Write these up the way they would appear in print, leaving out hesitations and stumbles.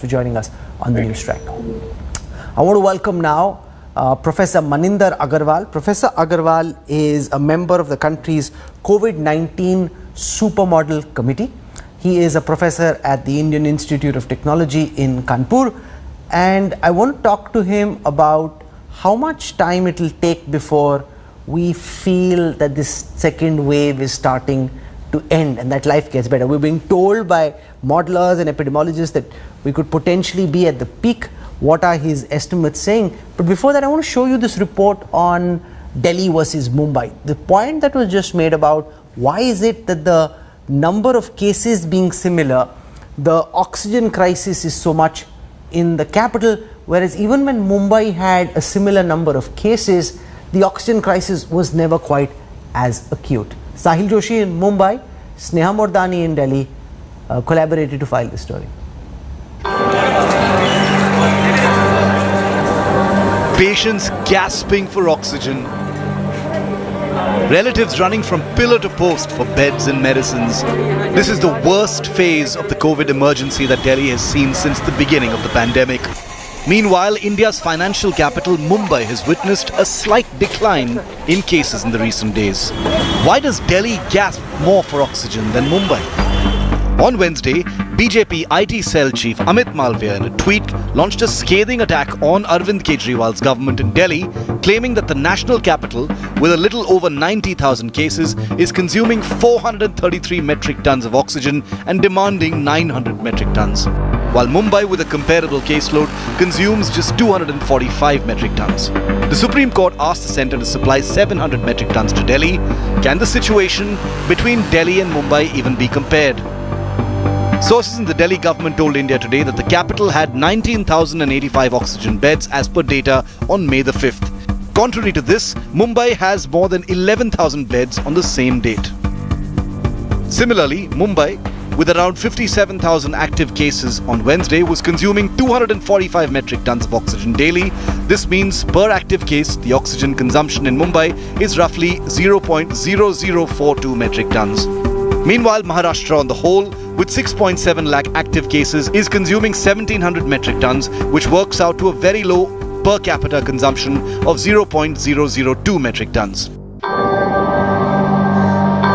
for joining us on the Newstrack. I want to welcome now Professor Manindra Agarwal. Professor Agarwal is a member of the country's COVID-19 Supermodel Committee. He is a professor at the Indian Institute of Technology in Kanpur, and I want to talk to him about how much time it will take before we feel that this second wave is starting to end and that life gets better. We're being told by modelers and epidemiologists that we could potentially be at the peak. What are his estimates saying? But before that, I want to show you this report on Delhi versus Mumbai. The point that was just made about why is it that the number of cases being similar, the oxygen crisis is so much in the capital, whereas even when Mumbai had a similar number of cases, the oxygen crisis was never quite as acute. Sahil Joshi in Mumbai, Sneha Mordani in Delhi collaborated to file this story. Patients gasping for oxygen. Relatives running from pillar to post for beds and medicines. This is the worst phase of the COVID emergency that Delhi has seen since the beginning of the pandemic. Meanwhile, India's financial capital, Mumbai, has witnessed a slight decline in cases in the recent days. Why does Delhi gasp more for oxygen than Mumbai? On Wednesday, BJP IT cell chief Amit Malviya in a tweet launched a scathing attack on Arvind Kejriwal's government in Delhi, claiming that the national capital, with a little over 90,000 cases, is consuming 433 metric tons of oxygen and demanding 900 metric tons, while Mumbai, with a comparable caseload, consumes just 245 metric tons. The Supreme Court asked the centre to supply 700 metric tons to Delhi. Can the situation between Delhi and Mumbai even be compared? Sources in the Delhi government told India Today that the capital had 19,085 oxygen beds as per data on May the 5th. Contrary to this, Mumbai has more than 11,000 beds on the same date. Similarly, Mumbai, with around 57,000 active cases on Wednesday, was consuming 245 metric tons of oxygen daily. This means per active case, the oxygen consumption in Mumbai is roughly 0.0042 metric tons. Meanwhile, Maharashtra on the whole, with 6.7 lakh active cases, is consuming 1,700 metric tons, which works out to a very low per capita consumption of 0.002 metric tons.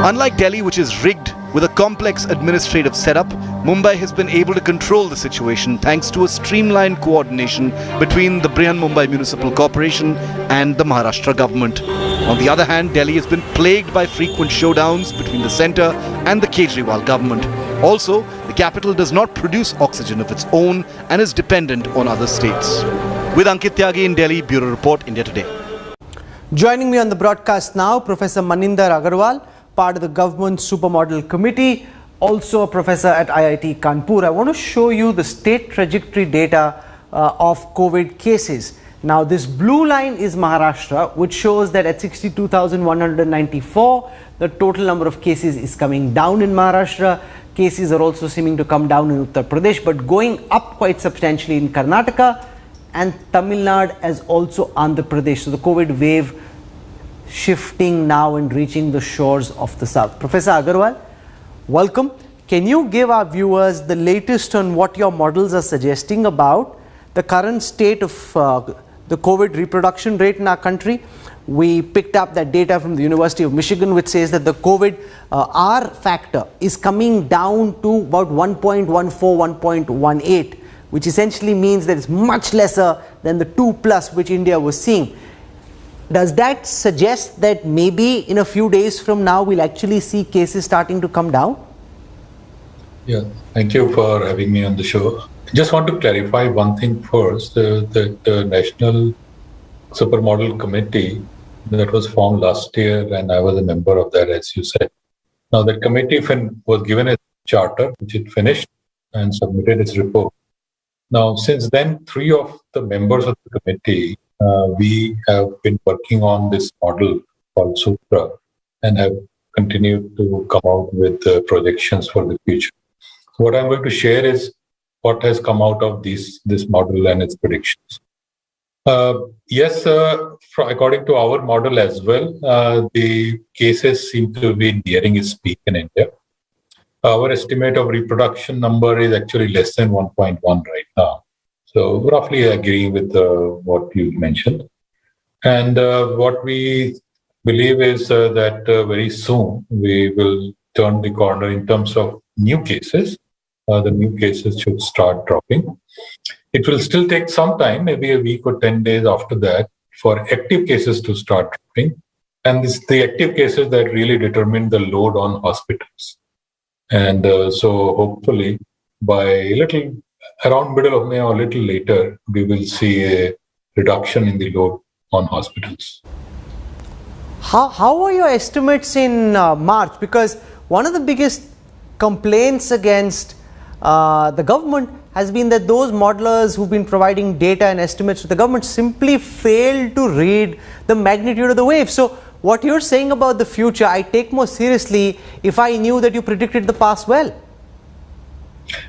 Unlike Delhi, which is rigged with a complex administrative setup, Mumbai has been able to control the situation thanks to a streamlined coordination between the Brihan Mumbai Municipal Corporation and the Maharashtra government. On the other hand, Delhi has been plagued by frequent showdowns between the centre and the Kejriwal government. Also, the capital does not produce oxygen of its own and is dependent on other states. With Ankit Tyagi in Delhi, Bureau Report, India Today. Joining me on the broadcast now, Professor Manindra Agarwal, part of the government Supermodel Committee, also a professor at IIT Kanpur. I want to show you the state trajectory data of COVID cases. Now, this blue line is Maharashtra, which shows that at 62,194, the total number of cases is coming down in Maharashtra. Cases are also seeming to come down in Uttar Pradesh, but going up quite substantially in Karnataka, and Tamil Nadu as also Andhra Pradesh. So the COVID wave shifting now and reaching the shores of the south. Professor Agarwal, welcome. Can you give our viewers the latest on what your models are suggesting about the current state of the COVID reproduction rate in our country? We picked up that data from the University of Michigan, which says that the COVID R factor is coming down to about 1.14, 1.18, which essentially means that it's much lesser than the 2+ which India was seeing. Does that suggest that maybe in a few days from now we'll actually see cases starting to come down? Yeah, thank you for having me on the show. Just want to clarify one thing first. The National Supermodel Committee that was formed last year, and I was a member of that, as you said. Now, the committee was given a charter, which it finished and submitted its report. Now, since then, 3 of the members of the committee, we have been working on this model called Sutra and have continued to come out with projections for the future. So what I'm going to share is what has come out of this model and its predictions. Yes, according to our model as well, the cases seem to be nearing its peak in India. Our estimate of reproduction number is actually less than 1.1 right now. So roughly agreeing with what you mentioned. And what we believe is that very soon we will turn the corner in terms of new cases. The new cases should start dropping. It will still take some time, maybe a week or 10 days after that, for active cases to start dropping. And it's the active cases that really determine the load on hospitals. And so hopefully by around middle of May or a little later, we will see a reduction in the load on hospitals. How are your estimates in March? Because one of the biggest complaints against the government has been that those modelers who've been providing data and estimates to the government simply failed to read the magnitude of the wave. So what you're saying about the future, I take more seriously if I knew that you predicted the past well.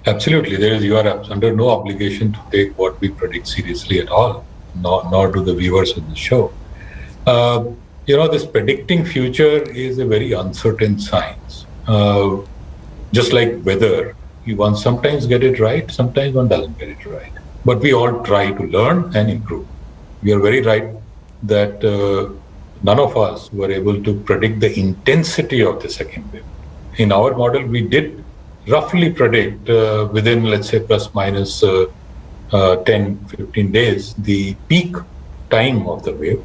Absolutely. You are under no obligation to take what we predict seriously at all, nor do the viewers of the show. This predicting future is a very uncertain science. Just like weather, one sometimes get it right, sometimes one doesn't get it right. But we all try to learn and improve. We are very right that none of us were able to predict the intensity of the second wave. In our model, we did roughly predict within, let's say, plus minus 10, 15 days, the peak time of the wave.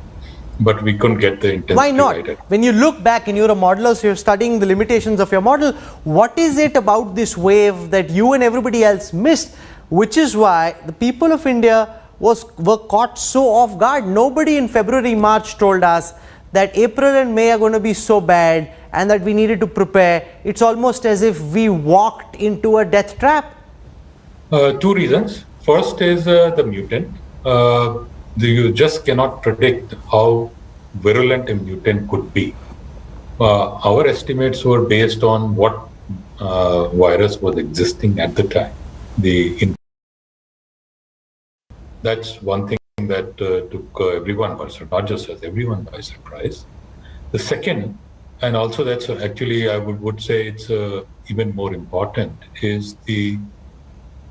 But we couldn't get the intensity. Why not? Right. When you look back and you're a modeler, so you're studying the limitations of your model, what is it about this wave that you and everybody else missed, which is why the people of India were caught so off guard? Nobody in February, March told us that April and May are going to be so bad and that we needed to prepare. It's almost as if we walked into a death trap. Two reasons. First is the mutant. You just cannot predict how virulent a mutant could be. Our estimates were based on what virus was existing at the time. That's one thing that took everyone by surprise, not just us, everyone by surprise. The second, and also that's actually I would say it's even more important, is the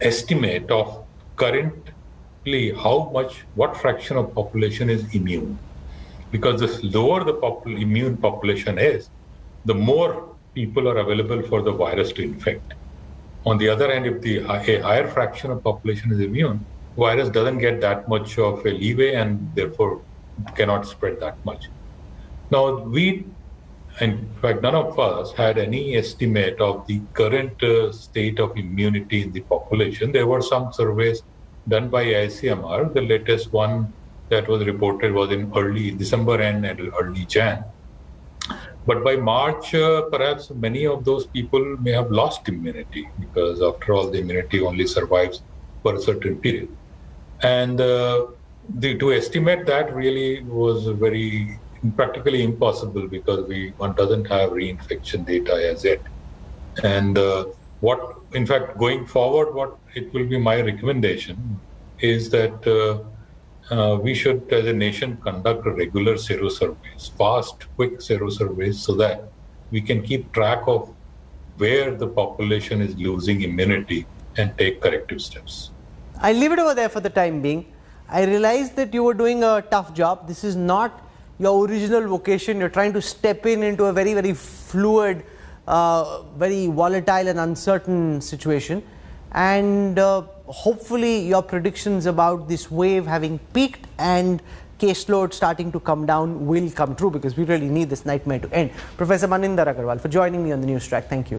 estimate of currently what fraction of population is immune. Because the lower the immune population is, the more people are available for the virus to infect. On the other hand, if a higher fraction of population is immune, virus doesn't get that much of a leeway and therefore cannot spread that much. Now, in fact, none of us had any estimate of the current state of immunity in the population. There were some surveys done by ICMR. The latest one that was reported was in early December and early Jan. But by March, perhaps many of those people may have lost immunity, because after all, the immunity only survives for a certain period. And to estimate that really was very practically impossible, because one doesn't have reinfection data as yet. And in fact, going forward, what it will be my recommendation is that we should, as a nation, conduct regular serosurveys, fast, quick serosurveys, so that we can keep track of where the population is losing immunity and take corrective steps. I'll leave it over there for the time being. I realized that you were doing a tough job. This is not your original vocation. You're trying to step into a very, very fluid, very volatile and uncertain situation. And hopefully your predictions about this wave having peaked and caseload starting to come down will come true, because we really need this nightmare to end. Professor Manindra Agarwal, for joining me on the Newstrack. Thank you.